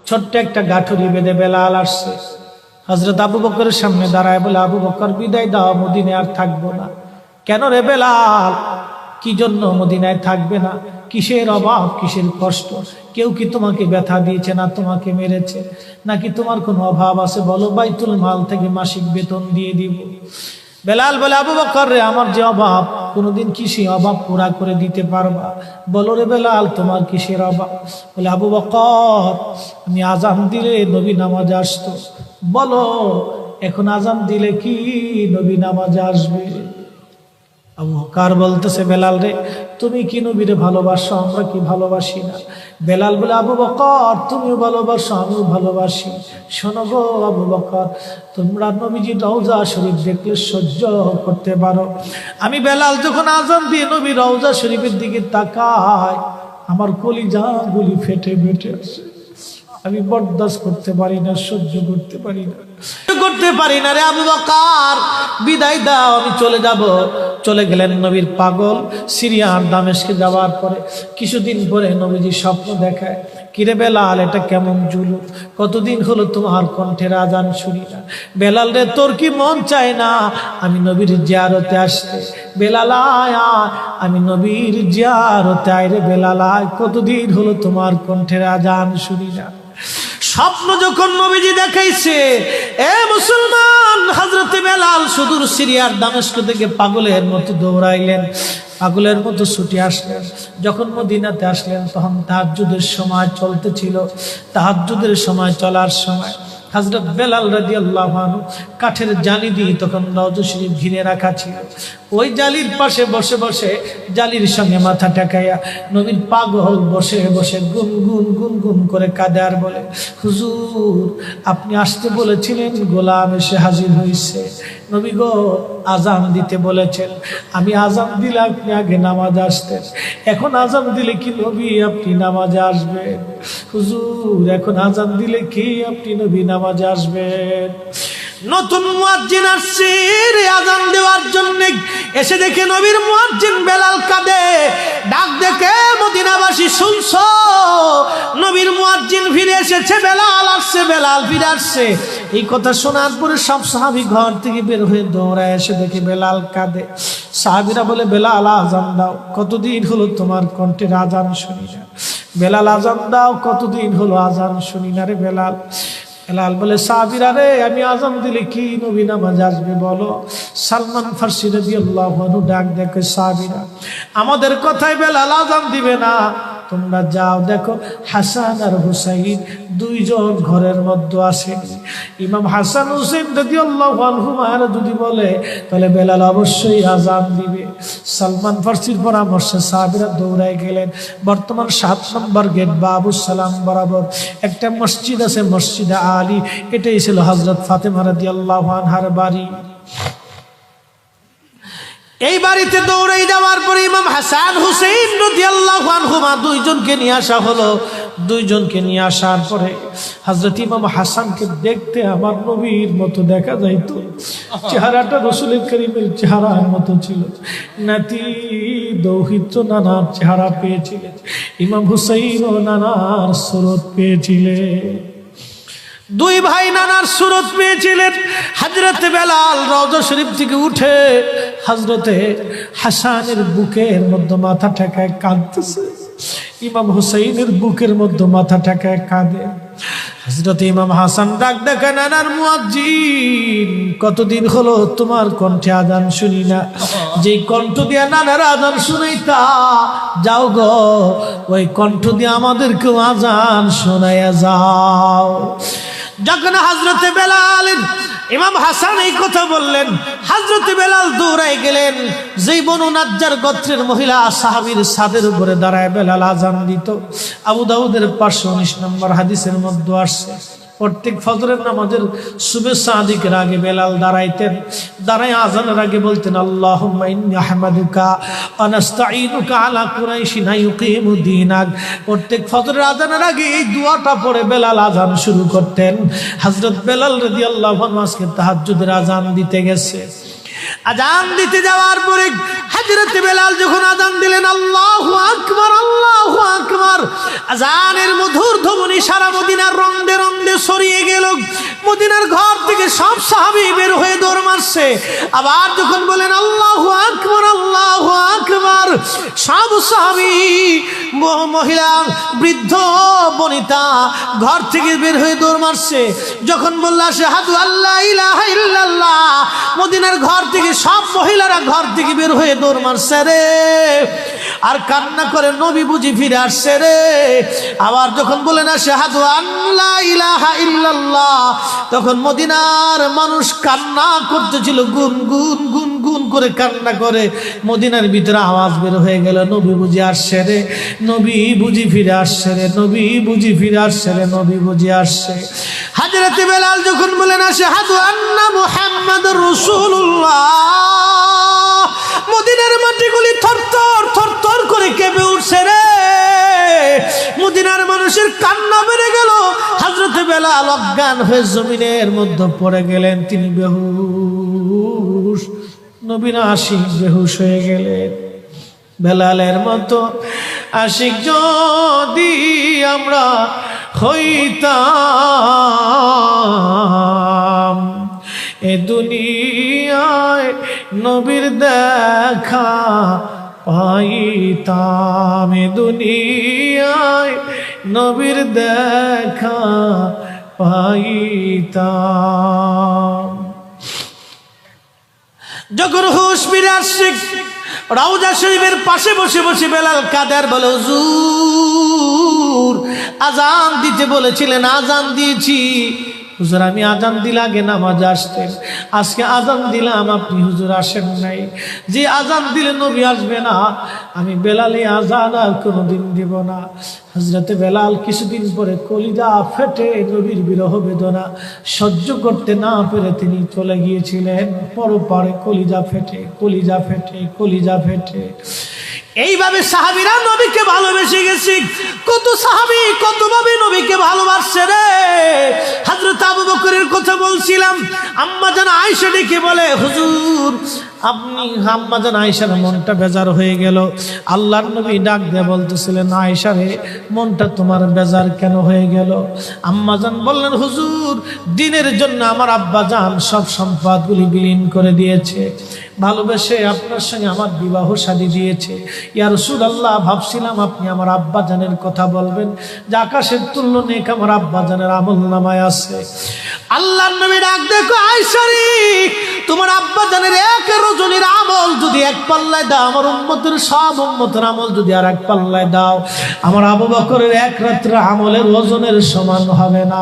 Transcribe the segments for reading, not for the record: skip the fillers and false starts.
ছোট্ট একটা গাঠুরি বেঁধে বেলাল আসছে। হযরত আবু বকরের সামনে দাঁড়ায় বলে, আবু বকর বিদায় দাও, মদিনায় আর থাকবো না। কেন রে বেলাল, কি জন্য মদিনায় থাকবে না? কিসের অভাব, কিসের কষ্ট? কেউ কি তোমাকে ব্যথা দিয়েছে, না তোমাকে মেরেছে, নাকি তোমার কোনো অভাব আছে? বলো, বাইতুল মাল থেকে মাসিক বেতন দিয়ে দিব। বেলাল বলে, আবু বকর রে, আমার যে অভাব, কোনোদিন কি সেই অভাব পুরা করে দিতে পারবা? বলো রে বেলাল, তোমার কিসের অভাব? বলে, আবু বকর, আমি আজান দিলে নবী নামাজে আসতো। বলো, এখন আজান দিলে কি নবী নামাজে আসবে? আবু বকর বলতেছে, বেলাল রে, তুমি কি নবীরে ভালোবাসো, আমরা কি ভালোবাসি না? বেলাল বলে, আবু বকর, তুমিও ভালোবাসো, আমিও ভালোবাসি। শোনো গো আবু বকর, তোমরা নবীজির রওজা শরীফ দেখলে সহ্য করতে পারো? আমি বেলাল যখন আজান দিয়ে নবী রওজা শরীফের দিকে তাকাই, আমার কলিজা গুলি ফেটে ফেটে আসে। আমি বরদাস্ত করতে পারি না, সহ্য করতে পারি না, করতে পারি না রে আবু বকর, বিদায় দাও, আমি চলে যাব। চলে গেলেন নবীর পাগল। সিরিয়ার দামেস্কে যাওয়ার পরে কিছুদিন পরে নবীজি স্বপ্ন দেখায়, কিরে বেলাল, এটা কেমন জুলুম, কতদিন হলো তোমার কণ্ঠের আজান শুনি না। বেলাল রে, তোর কি মন চায় না আমি নবীর জিয়ারতে আসতে? বেলাল আয়, আমি নবীর জিয়ারতে আয় রে বেলাল আয়, কতদিন হলো তোমার কণ্ঠের আজান শুনি না। স্বপ্ন যখন নবীজি দেখাইছে, এ মুসলমান, হযরতে বেলাল সুদূর সিরিয়ার দামেস্ক থেকে পাগলের মতো দৌড়াইলেন, পাগলের মতো ছুটে আসলেন। যখন মদিনাতে আসলেন, তখন তাহাজ্জুদের সময় চলতেছিল। তাহাজ্জুদের সময় চলার সময় হযরত বেলাল রাদিয়াল্লাহু আনহু কাঠের জালি দিয়ে তখন রওজা শরীফ ঘিরে রাখা ছিল। ওই জালির পাশে বসে বসে, জালির সঙ্গে মাথা ঠেকাইয়া নবীর পাগল বসে বসে গুনগুন গুনগুন করে কাঁদে আর বলে, হুজুর, আপনি আসতে বলেছিলেন, গোলাম এসে হাজির হয়েছে। নবী গো, আজান দিতে বলেছেন, আমি আজান দিলে আপনি আগে নামাজে আসতেন, এখন আজান দিলে কি নবী আপনি নামাজে আসবেন? হুজুর, এখন আজান দিলে কি আপনি নবী নামাজে আসবেন? নতুন মুয়াজ্জিন আসছে আজান দেওয়ার জন্য, এসে দেখে নবীর মুয়াজ্জিন বেলাল কাঁদে। ডাক দেখে মদিনাবাসী, শুনছো, নবীর মুয়াজ্জিন ফিরে এসেছে, বেলাল আসছে, বেলাল ফিরে আসছে। এই কথা শোনার পরে সব সাহাবী ঘর থেকে বের হয়ে দৌড়ায় এসে দেখে বেলাল কাঁদে। সাহাবীরা বলে, বেলাল আজান দাও, কতদিন হলো তোমার কণ্ঠের আজান শুনি না। বেলাল আজান দাও, কতদিন হলো আজান শুনি না রে বেলাল। বেলাল বলে, সাহাবীরা রে, আমি আজান দিলে কি নবী নামাজ আসবে বলো? সালমান ফারসি রাদিয়াল্লাহু আনহু ডাক দেখে, সাহাবীরা, আমাদের কথায় বেলাল আজান দিবে না, তোমরা যাও দেখো হাসান আর হুসাইন দুইজন ঘরের মধ্যে আছে। ইমাম হাসান হুসাইন রাদিয়াল্লাহু আনহুমা যদি বলে, তাহলে বেলাল অবশ্যই আজান দিবে। সালমান ফারসির পরামর্শে সাহাবীরা দৌড়ায় গেলেন। বর্তমান 7 নম্বর গেট বাবু সালাম বরাবর একটা মসজিদ আছে, মসজিদে আলী। এটাই ছিল হযরত ফাতেমা রাদিয়াল্লাহু আনহার বাড়ি। এই বাড়িতে দৌড়ে যাওয়ার পরে ইমাম হাসান হুসাইন রাদিয়াল্লাহু আনহুমা দুইজনকে নিয়ে আসা হলো। দুইজনকে নিয়ে আসার পরে হযরত ইমাম হাসানকে দেখতে আমার নবীর মতো দেখা যাইতো, চেহারাটা রাসূল করিমের চেহারার মতো ছিল। নাতি দৌহিত্র নানার চেহারা পেয়েছিলেন, ইমাম হুসাইনও নানার সুরত পেয়েছিলেন। দুই ভাই নানার সুরত পেয়েছিলেন। হযরতে বেলাল রওজা শরীফ থেকে উঠে হযরতে হাসানের বুকের মধ্যে মাথা ঠেকায় কাঁদতেছে, ইমাম হুসাইনের বুকের মধ্যে মাথা ঠেকায় কাঁদে। হযরত ইমাম হাসান ডাক দেখে, নানার মুয়াজ্জিন, কতদিন হলো তোমার কণ্ঠে আজান শুনি না, যেই কণ্ঠ দিয়ে নানার আজান শুনাইতা, যাও গো ওই কণ্ঠ দিয়ে আমাদেরকেও আজান শোনাইয়া যাও। যখন হযরতে বেলাল, ইমাম হাসান এই কথা বললেন, হযরতে বেলাল দৌড়াই গেলেন। যেই বনু নাজ্জার গোত্রের মহিলা সাহাবীর ছাদের উপরে দাঁড়ায় বেলাল আজান দিত। আবু দাউদের 519 নম্বর হাদিসের মধ্যে আসছে, প্রত্যেক ফজরের নামাজের সুবহে সাদিকের আগে বেলাল দাঁড়াইতেন। দাঁড়ায় আজানের আগে বলতেন, আল্লাহুম্মা ইন্নী আহমাদুকা ওয়া নাস্তাঈনুকা আলা কুরাইশিন ইউকিমু দীনাক। প্রত্যেক ফজরের আজানের আগে এই দোয়াটা পড়ে বেলাল আজান শুরু করতেন। হযরত বেলাল রাদিয়াল্লাহু আনহু আজকে তাহাজ্জুদের আজান দিতে গেছে। আজান দিতে যাওয়ার পরে হযরতে বেলাল যখন আজান দিলেন, আল্লাহু আকবার, আল্লাহু আকবার, আজানের মধুর ধ্বনি সারা মদিনার রং ছড়িয়ে গেল। মদিনার ঘর থেকে সব সাহাবী বের হয়ে দৌড় মারছে। আবার যখন বলেন আল্লাহু আকবার, আল্লাহু আকবার, সব সাহাবী, মহিলা, বৃদ্ধ, বনিতা ঘর থেকে বের হয়ে দৌড় মারছে। যখন বলল আশহাদু আল্লা ইলাহা ইল্লাল্লাহ, মদিনার ঘর থেকে সব মহিলারা ঘর থেকে বের হয়ে দৌড় মারছে রে, আর কান্না করে নবী বুঝি ফিরে আসছে রে। আবার যখন বলেন আশহাদু আল্লা ইলাহা ইল্লাল্লাহ, তখন মদিনার মানুষ কান্না করতেছিল, গুন গুন গুন গুন করে কান্না করে। মদিনার ভিতরে আওয়াজ বের হয়ে গেল, নবী বুঝি আসছে রে, নবী বুঝি ফিরে আসছে রে, নবী বুঝি ফিরে আসছে রে, নবী বুঝি আসছে। হযরত বেলাল যখন বলেন আশহাদু আন্না মুহাম্মাদুর রাসূলুল্লাহ, মদিনার মাটিগুলি থরথর থরথর করে কেঁপে উঠছে রে। মদিনার মানুষের কান্না বেড়ে গেল। হযরত বেলাল অজ্ঞান হয়ে জমিনের মধ্যে পড়ে গেলেন, তিনি বেহুশ। নবীর আশিক বেহুশ হয়ে গেলেন। বেলালের মতো আশিক যদি আমরা হইতাম, এ দুনিয়ায় নবীর দেখা পাইতাম, এ দুনিয়ায় নবীর দেখা পাইতাম। যখন হুঁশ ফিরে আসছে, রওজা শরীফের পাশে বসে বসে বেলাল কাদের বলে, হুজুর আজান দিতে বলেছিলেন, আজান দিয়েছি। হুজুর আমি আজান দিলে আগে নামাজ আসতেন, আজকে আজান দিলাম আপনি হুজুর আসেন নাই। যে আজান দিলে নবী আসবে না, আমি বেলালে আজান আর কোনোদিন দিব না। হযরতে বেলাল কিছুদিন পরে কলিজা ফেটে, নবীর বিরহ বেদনা সহ্য করতে না পেরে তিনি চলে গিয়েছিলেন পরপারে। কলিজা ফেটে, কলিজা ফেটে, কলিজা ফেটে। এইভাবে সাহাবীরা নবীকে ভালোবেসে গেছে। কত সাহাবী কতভাবে নবীকে ভালোবাসছে রে। হযরত আবু বকরের কথা বলছিলাম, আম্মা জান আয়েশা ডেকে বলে, হুজুর আপনি, আম্মা জান আয়েশার মনটা বেজার হয়ে গেল। আল্লাহর নবী ডাক দিয়ে বলতেছিলেন, আয়েশা রে মনটা তোমার বেজার কেন হয়ে গেল? আম্মা জান বললেন, হুজুর দিনের জন্য আমার আব্বা জান সব সম্পদগুলি বিলীন করে দিয়েছে, ভালোবেসে আপনার সঙ্গে আমার বিবাহ শাদী দিয়েছে। ইয়া রাসূলুল্লাহ ভাবছিলাম আপনি আমার আব্বা জানের কথা বলবেন, যে আকাশের তুল্য নেক আমার আব্বা জানের আমল নামায় আছে। আল্লাহর নবী ডাক দেখো, আয়েশা রে তোমার আব্বা জানের এক রজনীর আমল যদি এক পাল্লায় দাও, আমার উম্মতের সব উম্মতের আমল যদি আর এক পাল্লায় দাও, আমার আবু বকরের এক রাত্রে আমলের ওজনের সমান হবে না।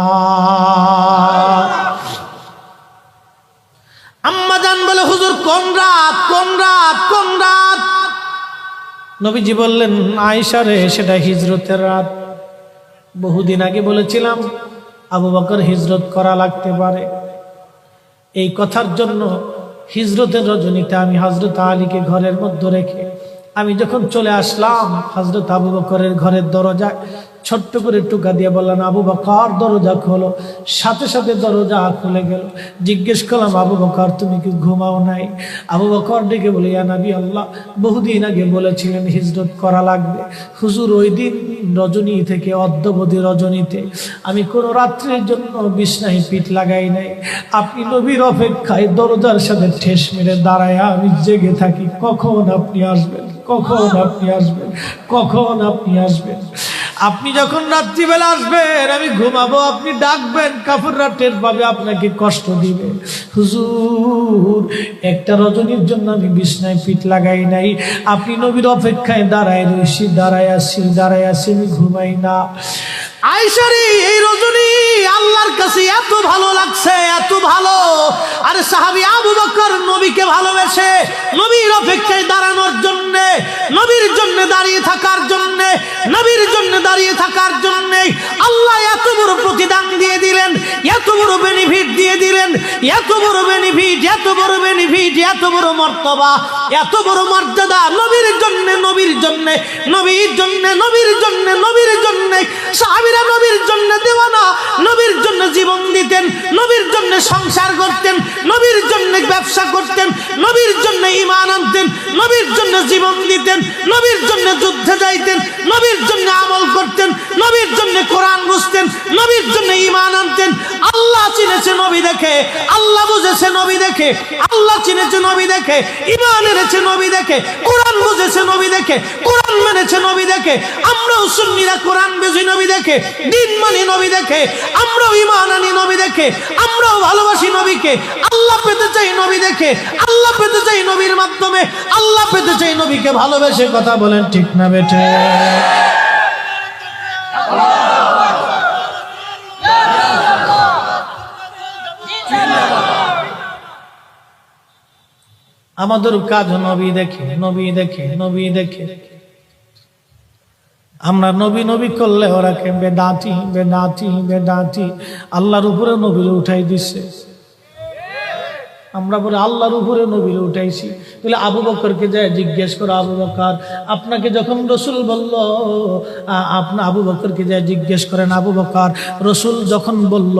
আম্মা জান বলে, হুজুর কোন রাত, কোন রাত, কোন রাত? নবীজি বললেন, আয়েশা রে সেটা হিজরতের রাত। বহুদিন আগে বলেছিলাম আবু বকর হিজরত করা লাগতে পারে। এই কথার জন্য হিজরতের রজনীতে আমি হযরত আলীকে ঘরের মধ্যে রেখে আমি যখন চলে আসলাম, হযরত আবু বকরের ঘরের দরজায় ছোট্ট করে টুকা দিয়ে বললেন, আবু বকর দরজা খোলো। সাথে সাথে দরজা খুলে গেল। জিজ্ঞেস করলাম, আবু বকর তুমি কি ঘুমাও নাই? আবু বকর ডেকে বলে, ইয়া নবী আল্লাহ বহুদিন আগে বলেছিলেন হিজরত করা লাগবে। হুজুর ওই দিন রজনী থেকে অদ্যবধি রজনীতে আমি কোনো রাত্রের জন্য বিছনায় পিঠ লাগাই নাই। আপনি নবীর অপেক্ষায় দরজার সাথে ঠেস মেরে দাঁড়ায় আমি জেগে থাকি, কখন আপনি আসবেন, কখন আপনি আসবেন, কখন আপনি আসবেন। আপনি যখন রাত্রিবেলা আসবেন আমি ঘুমাবো, আপনি ডাকবেন, কাফেররা টের পাবে, আপনাকে কষ্ট দিবে। হুজুর একটা রজনীর জন্য আমি বিছনায় পিঠ লাগাই নাই, আপনি নবীর অপেক্ষায় দাঁড়ায় রয়েছি, দাঁড়ায় আসি, দাঁড়ায় আসি, আমি ঘুমাই না। আয়েশা রে এই রজনী আল্লাহর কাছে এত ভালো লাগছে, এত ভালো। আর সাহাবী আবু বকর নবীকে ভালোবেসে নবীর অপেক্ষায় দাঁড়ানোর জন্য, নবীর জন্য দাঁড়িয়ে থাকার জন্য, নবীর জন্য দাঁড়িয়ে থাকার জন্য আল্লাহ এত বড় প্রতিদান দিয়ে দিলেন, এত বড় বেনিফিট দিয়ে দিলেন, এত বড় বেনিফিট, এত বড় বেনিফিট, এত বড় মর্তবা, এত বড় মর্যাদা নবীর জন্য, নবীর জন্য, নবীর জন্য, নবীর জন্য, নবীর জন্য। সাহাবীরা নবীর জন্য দেওয়ানা, নবীর জন্য জীবন দিতেন, নবীর জন্য সংসার করতেন, নবীর জন্য ব্যবসা করতেন, নবীর জন্য ঈমান আনতেন, নবীর জন্য জীবন দিতেন, নবীর জন্য যুদ্ধে যাইতেন, নবীর জন্য আমল করতেন, নবীর জন্য কোরআন বুঝতেন, নবীর জন্য ঈমান আনতেন। আল্লাহ চিনেছে নবী দেখে, আল্লাহ বুঝেছে নবী দেখে, আল্লাহ চিনেছে নবী দেখে, ঈমান এনেছে নবী দেখে, কোরআন বুঝেছে নবী দেখে, কোরআন মেনেছে নবী দেখে। আমরাও সুন্নিরা কোরআন বুঝি নবী দেখে, দিন মানি নবী দেখে, আমরাও ঈমান আনি নবী দেখে, আমরাও ভালোবাসি নবীকে। আল্লাহ পেতে চাই নবী দেখে, আল্লাহ পেতে চাই নবীর মাধ্যমে, আল্লাহ পেতে চাই নবীকে ভালোবেসে। কথা বলেন ঠিক না বেঠে? আমাদের কাজ নবী দেখে, নবী দেখে, নবী দেখে। আমরা নবী নবী করলে ওরা কে বেদাতি, বেদাতি, বেদাতি। আল্লাহর উপরে নবীরে উঠাই দিছে, আমরা বলে আল্লাহর উপরে নবীরে উঠাইছি। তাহলে আবু বকরকে যায় জিজ্ঞেস করো, আবু বকর আপনাকে যখন রসুল বলল, আপনি আবু বকরকে যায় জিজ্ঞেস করেন, আবু বকর রসুল যখন বলল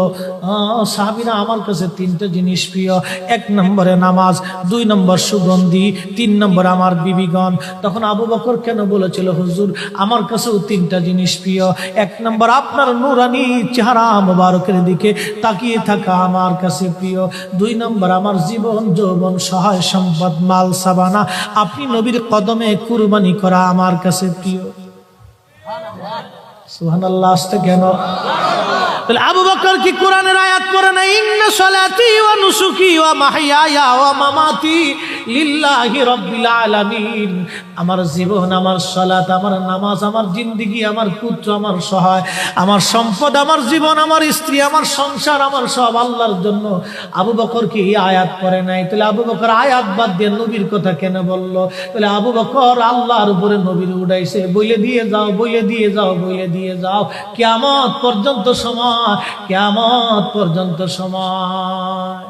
সাহাবীরা আমার কাছে তিনটা জিনিস প্রিয়, 1 নম্বরে নামাজ, 2 নম্বর সুগন্ধি, 3 নম্বর আমার বিবিগণ। তখন আবু বকর কেন বলেছিল, হুজুর আমার কাছেও 3টা জিনিস প্রিয়। 1 নম্বর আপনার নূরানি চেহারা মোবারকের দিকে তাকিয়ে থাকা আমার কাছে প্রিয়। 2 নম্বর আমার জীবন যৌবন সহায় সম্পদ মাল সাবানা আপনি নবীর কদমে কুরবানি করা আমার কাছে প্রিয়। সুবহানাল্লাহ। আসতে কেন? তাহলে আবু বকর কি কোরআনের আয়াত পড়ে না? ইন্না সালাতি ওয়া নুসুকি ওয়া মাহইয়ায়া ওয়া মামাতি লিল্লাহি রাব্বিল আলামিন। আমার জীবন, আমার সালাত, আমার নামাজ, আমার জিন্দেগি, আমার পুত্র, আমার সহায়, আমার সম্পদ, আমার জীবন, আমার স্ত্রী, আমার সংসার, আমার সব আল্লাহর জন্য। আবু বকর কি এই আয়াত পড়ে নাই? তাহলে আবু বকর আয়াত বাদ দিয়ে নবীর কথা কেন বলল? তাহলে আবু বকর আল্লাহর উপরে নবীর উঠাইছে। বলে দিয়ে যাও, বলে দিয়ে যাও, বলে দিয়ে যাও, কিয়ামত পর্যন্ত সময়, কিয়ামত পর্যন্ত সময়।